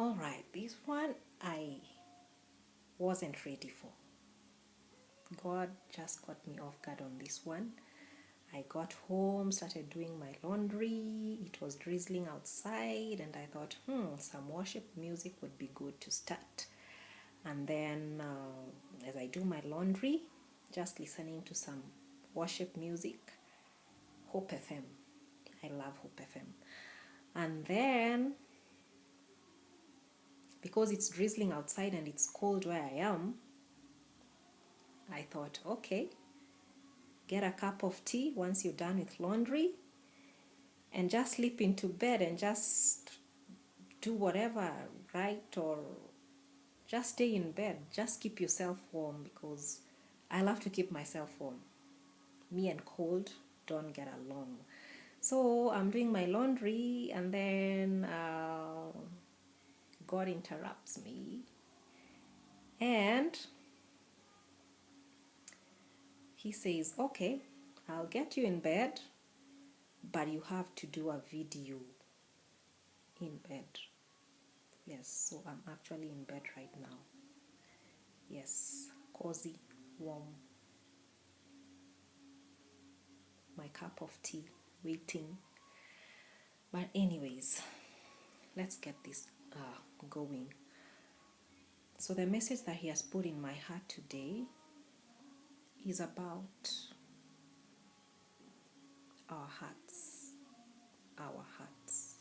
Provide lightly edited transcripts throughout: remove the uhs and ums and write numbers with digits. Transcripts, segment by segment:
All right, this one I wasn't ready for. God just got me off guard on this one. I got home, started doing my laundry. It was drizzling outside, and I thought, some worship music would be good to start. And then, as I do my laundry, just listening to some worship music, Hope FM. I love Hope FM. And then, because it's drizzling outside and it's cold where I am, I thought, okay, get a cup of tea once you're done with laundry and just slip into bed and just do whatever, write or just stay in bed. Just keep yourself warm, because I love to keep myself warm. Me and cold don't get along. So I'm doing my laundry, and then God interrupts me, and he says, okay, I'll get you in bed, but you have to do a video in bed. Yes, so I'm actually in bed right now. Yes, cozy, warm, my cup of tea, waiting. But anyways, let's get this going. So the message that he has put in my heart today is about our hearts. Our hearts.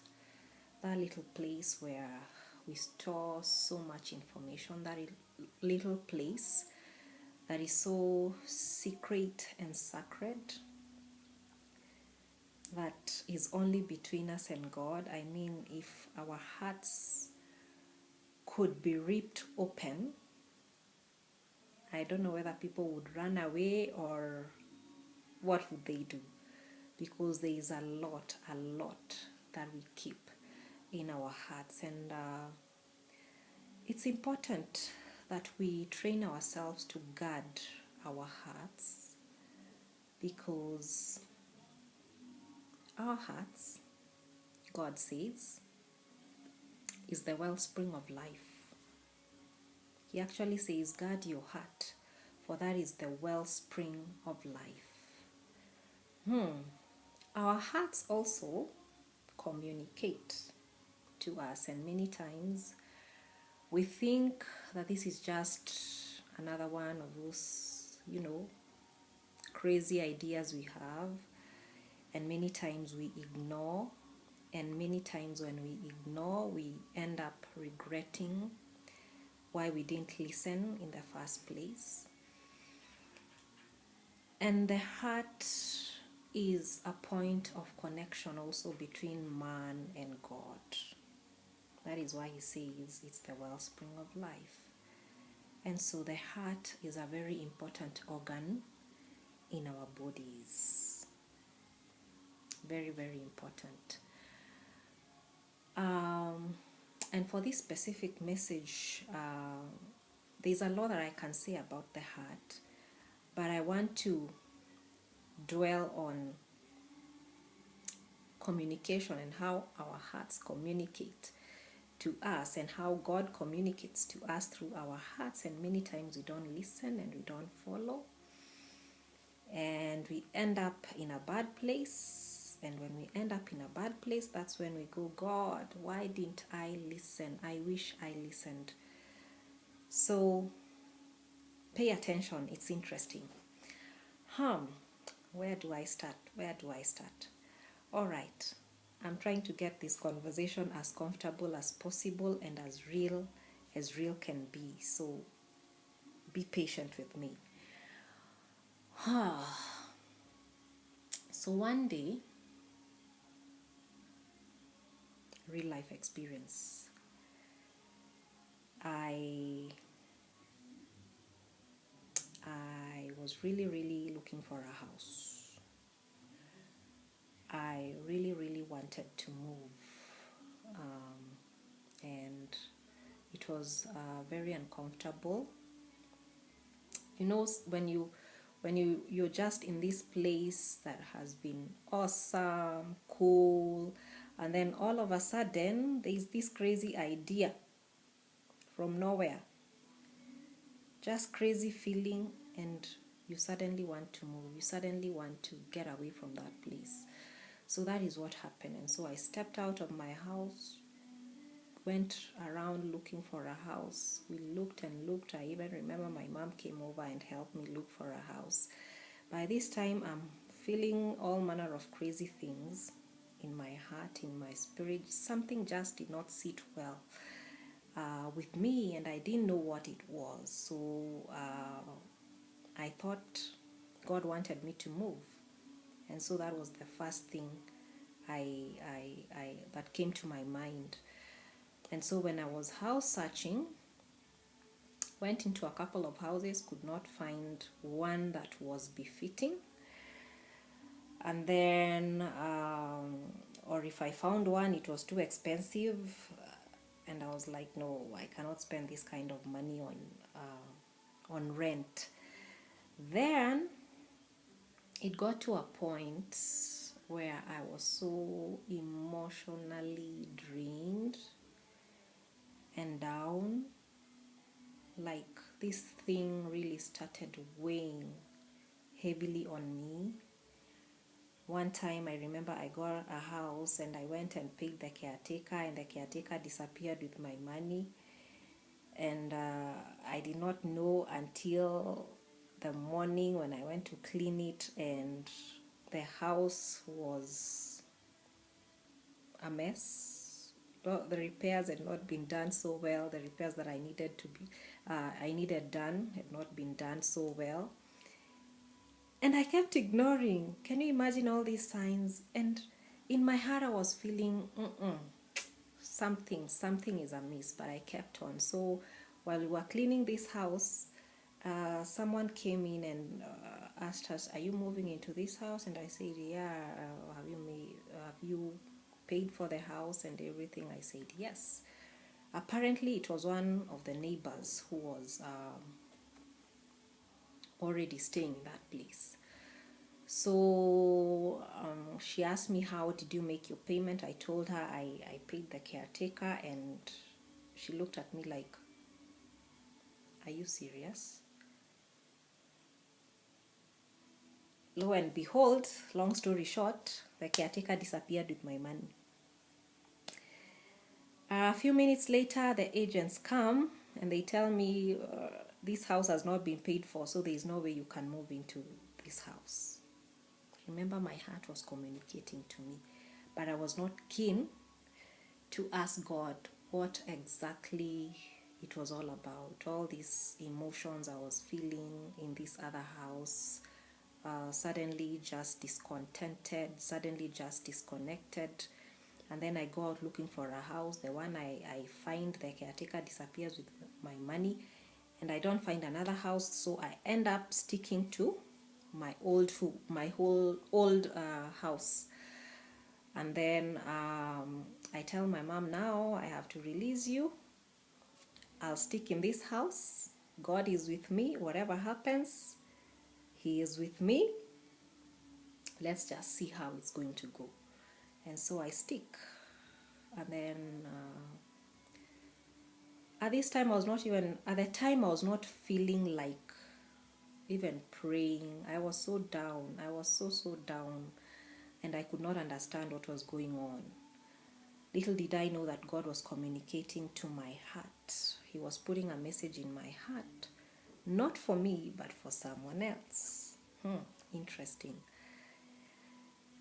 That little place where we store so much information, that little place that is so secret and sacred, that is only between us and God. I mean, if our hearts could be ripped open, I don't know whether people would run away or what would they do, because there is a lot that we keep in our hearts, and it's important that we train ourselves to guard our hearts, because our hearts, God says, is the wellspring of life. He actually says, guard your heart, for that is the wellspring of life. Our hearts also communicate to us, and many times we think that this is just another one of those, crazy ideas we have, and many times we ignore, and many times when we ignore, we end up regretting why we didn't listen in the first place. And the heart is a point of connection also between man and God. That is why he says it's the wellspring of life. And so the heart is a very important organ in our bodies. Very, very important. And for this specific message, there's a lot that I can say about the heart, but I want to dwell on communication and how our hearts communicate to us, and how God communicates to us through our hearts. And many times we don't listen and we don't follow, and we end up in a bad place. And when we end up in a bad place, that's when we go, God, why didn't I listen? I wish I listened. So pay attention, it's interesting. Where do I start? All right, I'm trying to get this conversation as comfortable as possible and as real can be. So be patient with me. So one day, real life experience, I was really looking for a house. I really wanted to move, and it was very uncomfortable. When you're just in this place that has been awesome, cool, and then all of a sudden there's this crazy idea from nowhere. Just crazy feeling, and you suddenly want to move. You suddenly want to get away from that place. So that is what happened. And so I stepped out of my house, went around looking for a house. We looked and looked. I even remember my mom came over and helped me look for a house. By this time, I'm feeling all manner of crazy things in my heart, in my spirit. Something just did not sit well with me, and I didn't know what it was. So I thought God wanted me to move, and so that was the first thing I that came to my mind. And so when I was house searching, went into a couple of houses, could not find one that was befitting. And then, or if I found one, it was too expensive. And I was like, no, I cannot spend this kind of money on rent. Then it got to a point where I was so emotionally drained and down. Like this thing really started weighing heavily on me. One time I remember I got a house and I went and paid the caretaker, and the caretaker disappeared with my money. And I did not know until the morning when I went to clean it, and the house was a mess. The repairs had not been done so well. The repairs that I needed done had not been done so well. And I kept ignoring. Can you imagine all these signs? And in my heart I was feeling, something is amiss, but I kept on. So while we were cleaning this house, someone came in and asked us, "Are you moving into this house?" And I said, "Yeah." Have you paid for the house and everything? I said, "Yes." Apparently, it was one of the neighbors who was already staying in that place. So she asked me, "How did you make your payment?" I told her I paid the caretaker, and she looked at me like, "Are you serious?" Lo and behold, long story short, the caretaker disappeared with my money. A few minutes later, the agents come and they tell me this house has not been paid for, so there is no way you can move into this house. Remember, my heart was communicating to me, but I was not keen to ask God what exactly it was all about. All these emotions I was feeling in this other house, suddenly just discontented, suddenly just disconnected. And then I go out looking for a house. The one I find, the caretaker disappears with my money, and I don't find another house. So I end up sticking to my whole old house. And then I tell my mom, now I have to release you. I'll stick in this house. God is with me. Whatever happens, He is with me. Let's just see how it's going to go. And so I stick. And then at the time I was not feeling like even praying. I was so down. I was so down, and I could not understand what was going on. Little did I know that God was communicating to my heart. He was putting a message in my heart, not for me, but for someone else. Interesting.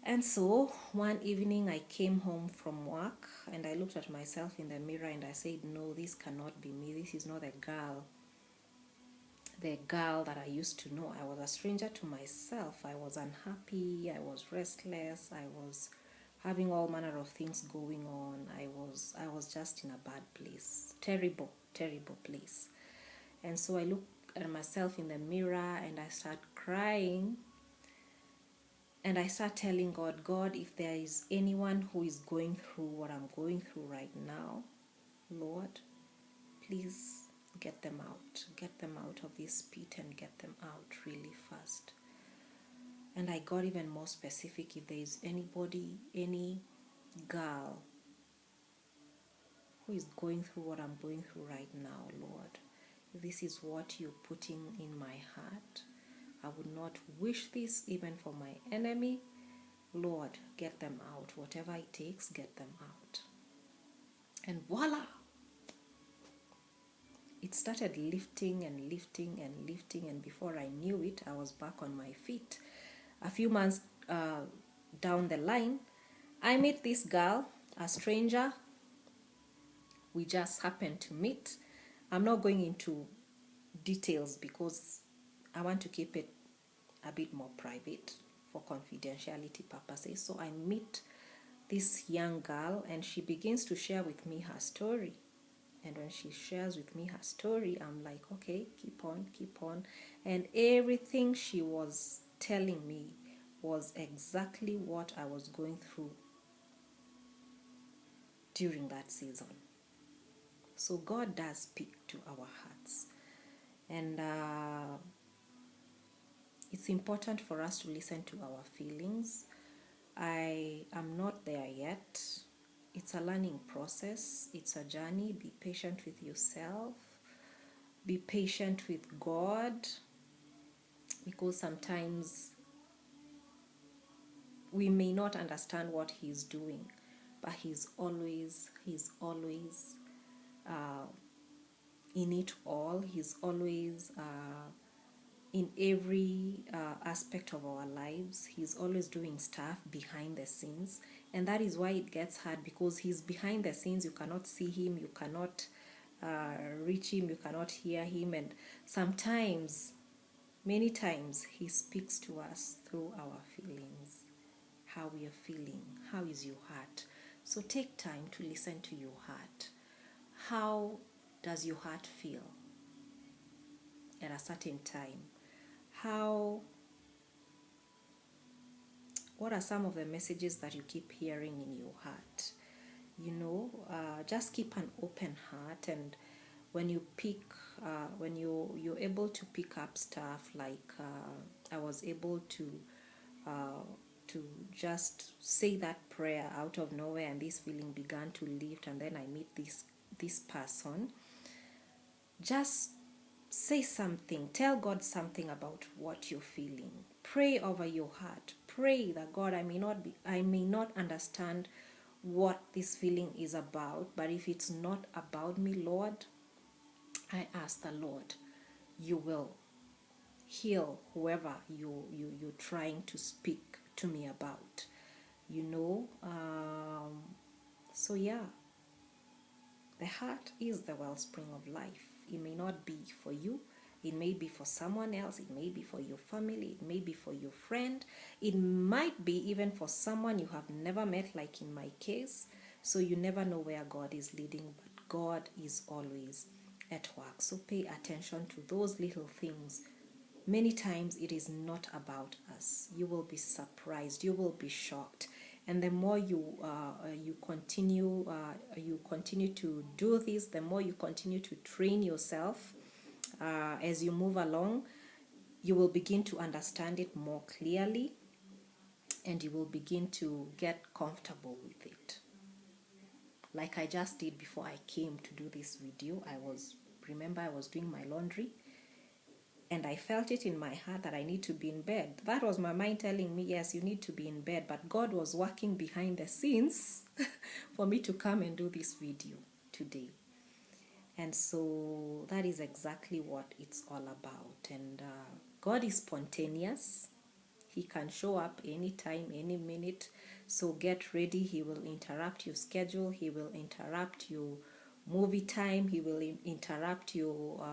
And so one evening I came home from work and I looked at myself in the mirror and I said, no, this cannot be me. This is not the girl that I used to know. I was a stranger to myself. I was unhappy. I was restless. I was having all manner of things going on. I was just in a bad place. Terrible place. And so I looked at myself in the mirror and I started crying. And I start telling God, if there is anyone who is going through what I'm going through right now, Lord, please get them out of this pit and get them out really fast. And I got even more specific. If there is anybody, any girl who is going through what I'm going through right now, Lord. This is what you're putting in my heart. I would not wish this even for my enemy. Lord, get them out. Whatever it takes, get them out. And voila! It started lifting and lifting and lifting, and before I knew it, I was back on my feet. A few months down the line, I met this girl, a stranger. We just happened to meet. I'm not going into details because I want to keep it a bit more private for confidentiality purposes. So I meet this young girl and she begins to share with me her story. And when she shares with me her story, I'm like, okay, keep on, keep on. And everything she was telling me was exactly what I was going through during that season. So God does speak to our hearts. And it's important for us to listen to our feelings. I am not there yet. It's a learning process. It's a journey. Be patient with yourself. Be patient with God. Because sometimes we may not understand what He's doing, but He's always in it all. He's always in every aspect of our lives. He's always doing stuff behind the scenes, and that is why it gets hard, because He's behind the scenes. You cannot see Him, you cannot reach Him, you cannot hear Him, and sometimes, many times, He speaks to us through our feelings, how we are feeling, how is your heart. So take time to listen to your heart. How does your heart feel at a certain time? What are some of the messages that you keep hearing in your heart? Just keep an open heart, and when you pick, when you're able to pick up stuff, like I was able to just say that prayer out of nowhere, and this feeling began to lift, and then I meet this person. Just say something. Tell God something about what you're feeling. Pray over your heart. Pray that God, I may not understand what this feeling is about, but if it's not about me, Lord, I ask the Lord, you will heal whoever you're trying to speak to me about. So yeah, the heart is the wellspring of life. It may not be for you. It may be for someone else. It may be for your family. It may be for your friend. It might be even for someone you have never met, like in my case. So you never know where God is leading, but God is always at work. So pay attention to those little things. Many times it is not about us. You will be surprised. You will be shocked. And the more you continue to do this, the more you continue to train yourself as you move along, you will begin to understand it more clearly, and you will begin to get comfortable with it. Like I just did before I came to do this video. I was doing my laundry, and I felt it in my heart that I need to be in bed. That was my mind telling me, yes, you need to be in bed. But God was working behind the scenes for me to come and do this video today. And so that is exactly what it's all about. And God is spontaneous. He can show up anytime, any minute. So get ready. He will interrupt your schedule. He will interrupt your movie time. He will interrupt your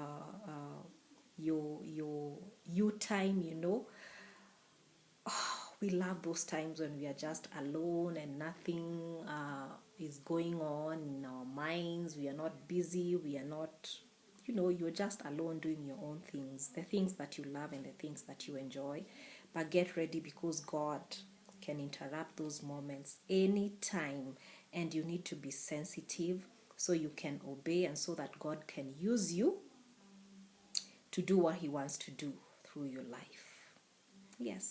you time. We love those times when we are just alone and nothing is going on in our minds. We are not busy. We are not, you're just alone doing your own things, the things that you love and the things that you enjoy. But get ready, because God can interrupt those moments anytime, and you need to be sensitive so you can obey, and so that God can use you to do what He wants to do through your life. Yes.